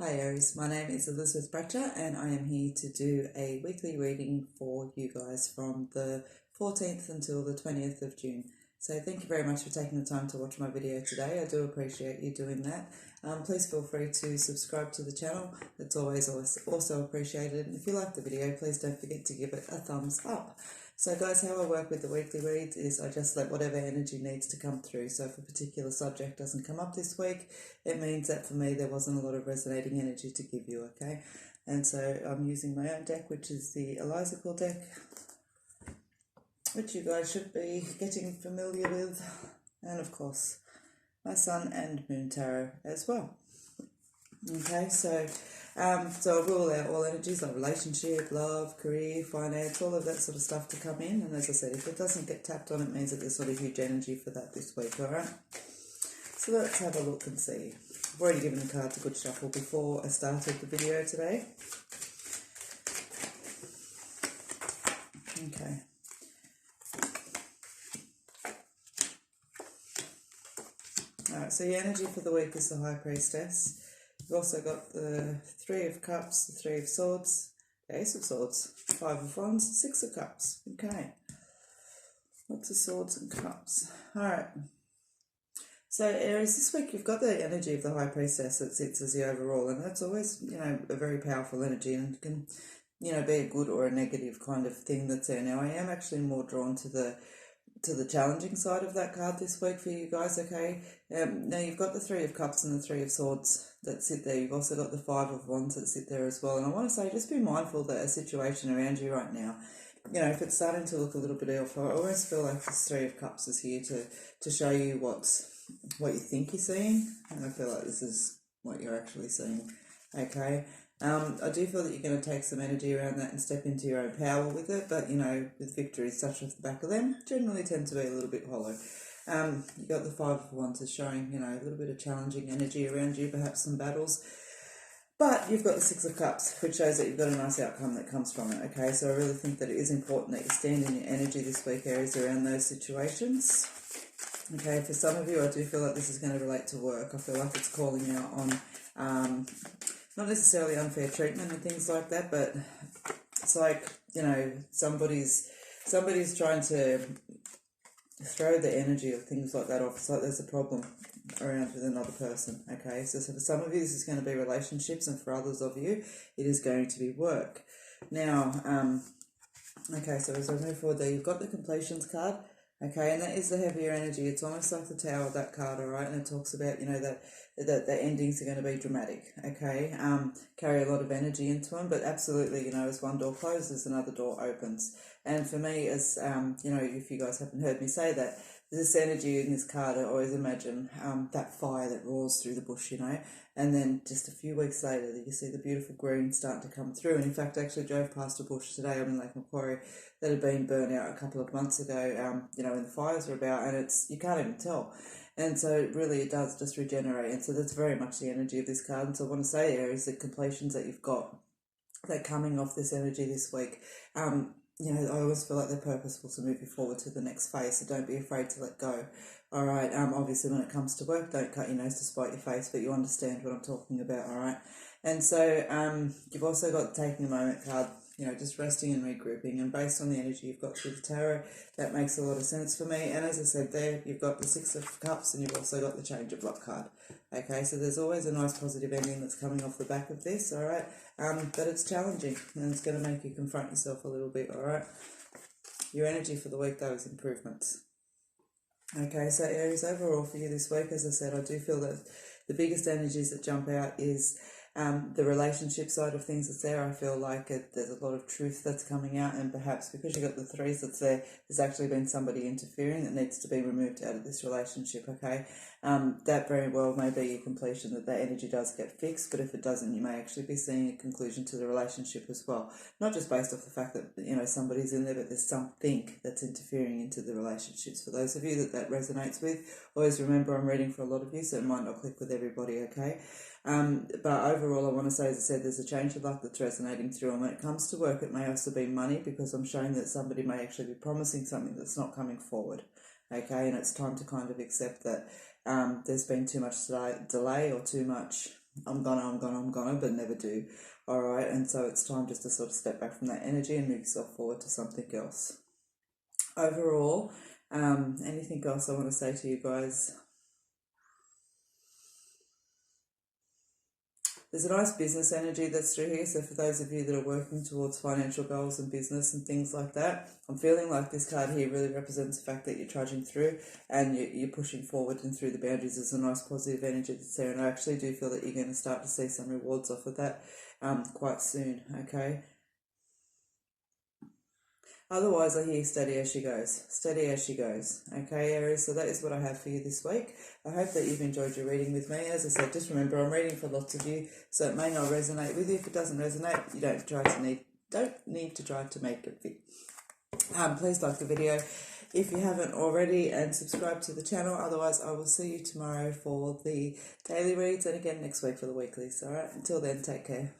Hi Aries, my name is Elizabeth Bratcher and I am here to do a weekly reading for you guys from the 14th until the 20th of June. So thank you very much for taking the time to watch my video today. I do appreciate you doing that. Please feel free to subscribe to the channel. It's always also appreciated. And if you like the video, please don't forget to give it a thumbs up. So guys, how I work with the weekly reads is I just let whatever energy needs to come through. So if a particular subject doesn't come up this week, it means that for me there wasn't a lot of resonating energy to give you, okay? And so I'm using my own deck, which is the Elizacle deck, which you guys should be getting familiar with. And of course, my Sun and Moon Tarot as well. Okay, so I'll rule out all energies like relationship, love, career, finance, all of that sort of stuff to come in. And as I said, if it doesn't get tapped on, it means that there's not a huge energy for that this week, all right? So let's have a look and see. I've already given the cards a good shuffle before I started the video today. Okay. Alright, so your energy for the week is the High Priestess. You've also got the Three of Cups, the Three of Swords, the Ace of Swords, Five of Wands, Six of Cups. Okay. Lots of swords and cups. Alright. So Aries, this week you've got the energy of the High Priestess that sits as the overall, and that's always, a very powerful energy and can, be a good or a negative kind of thing that's there. Now I am actually more drawn to the challenging side of that card this week for you guys, okay? Now you've got the Three of Cups and the Three of Swords that sit there. You've also got the Five of Wands that sit there as well. And I want to say, just be mindful that a situation around you right now, if it's starting to look a little bit off, I always feel like this Three of Cups is here to show you what you think you're seeing. And I feel like this is what you're actually seeing, okay? I do feel that you're going to take some energy around that and step into your own power with it, but, with victories such off the back of them, generally tend to be a little bit hollow. You got the Five of Wands is showing, a little bit of challenging energy around you, perhaps some battles. But you've got the Six of Cups, which shows that you've got a nice outcome that comes from it, okay? So I really think that it is important that you stand in your energy this week, Aries, around those situations. Okay, for some of you, I do feel like this is going to relate to work. I feel like it's calling out on not necessarily unfair treatment and things like that, but it's like, somebody's trying to throw the energy of things like that off. It's like there's a problem around with another person, okay? So for some of you, this is going to be relationships, and for others of you, it is going to be work. Now, okay, so as I move forward there, you've got the completions card, okay, and that is the heavier energy. It's almost like the Tower of that card, all right, and it talks about, that the endings are going to be dramatic, okay, carry a lot of energy into them, but absolutely, as one door closes, another door opens. And for me, as, if you guys haven't heard me say that, this energy in this card, I always imagine that fire that roars through the bush, and then just a few weeks later, you see the beautiful green starting to come through. And in fact, I actually drove past a bush today on Lake Macquarie that had been burnt out a couple of months ago, when the fires were about, and you can't even tell. And so really it does just regenerate, and so that's very much the energy of this card. And so I want to say, Aries, the completions that you've got that are coming off this energy this week, I always feel like they're purposeful to move you forward to the next phase, so don't be afraid to let go. All right, obviously when it comes to work, don't cut your nose to spite your face, but you understand what I'm talking about, all right? And so you've also got the Taking a Moment card, just resting and regrouping, and based on the energy you've got through the tarot, that makes a lot of sense for me. And as I said there, you've got the Six of Cups and you've also got the Change of Luck card. Okay, so there's always a nice positive ending that's coming off the back of this, all right? But it's challenging, and it's going to make you confront yourself a little bit, all right? Your energy for the week, though, is improvements. Okay, so Aries, overall for you this week, as I said, I do feel that the biggest energies that jump out is the relationship side of things that's there. I feel like there's a lot of truth that's coming out, and perhaps because you've got the threes that's there, there's actually been somebody interfering that needs to be removed out of this relationship, okay? That very well may be your completion, that energy does get fixed, but if it doesn't, you may actually be seeing a conclusion to the relationship as well. Not just based off the fact that, somebody's in there, but there's something that's interfering into the relationships. For those of you that resonates with, always remember I'm reading for a lot of you, so it might not click with everybody, okay? But overall, I want to say, as I said, there's a change of luck that's resonating through, and when it comes to work, it may also be money, because I'm showing that somebody may actually be promising something that's not coming forward, okay? And it's time to kind of accept that there's been too much delay or too much I'm gonna, but never do. All right, and so it's time just to sort of step back from that energy and move yourself forward to something else. Overall, anything else I want to say to you guys? There's a nice business energy that's through here. So for those of you that are working towards financial goals and business and things like that, I'm feeling like this card here really represents the fact that you're trudging through and you're pushing forward and through the boundaries. There's a nice positive energy that's there, and I actually do feel that you're going to start to see some rewards off of that quite soon, okay? Otherwise, I hear steady as she goes. Steady as she goes. Okay, Aries, so that is what I have for you this week. I hope that you've enjoyed your reading with me. As I said, just remember I'm reading for lots of you, so it may not resonate with you. If it doesn't resonate, you don't need to try to make it fit. Please like the video if you haven't already and subscribe to the channel. Otherwise, I will see you tomorrow for the daily reads and again next week for the weeklies. Alright, until then, take care.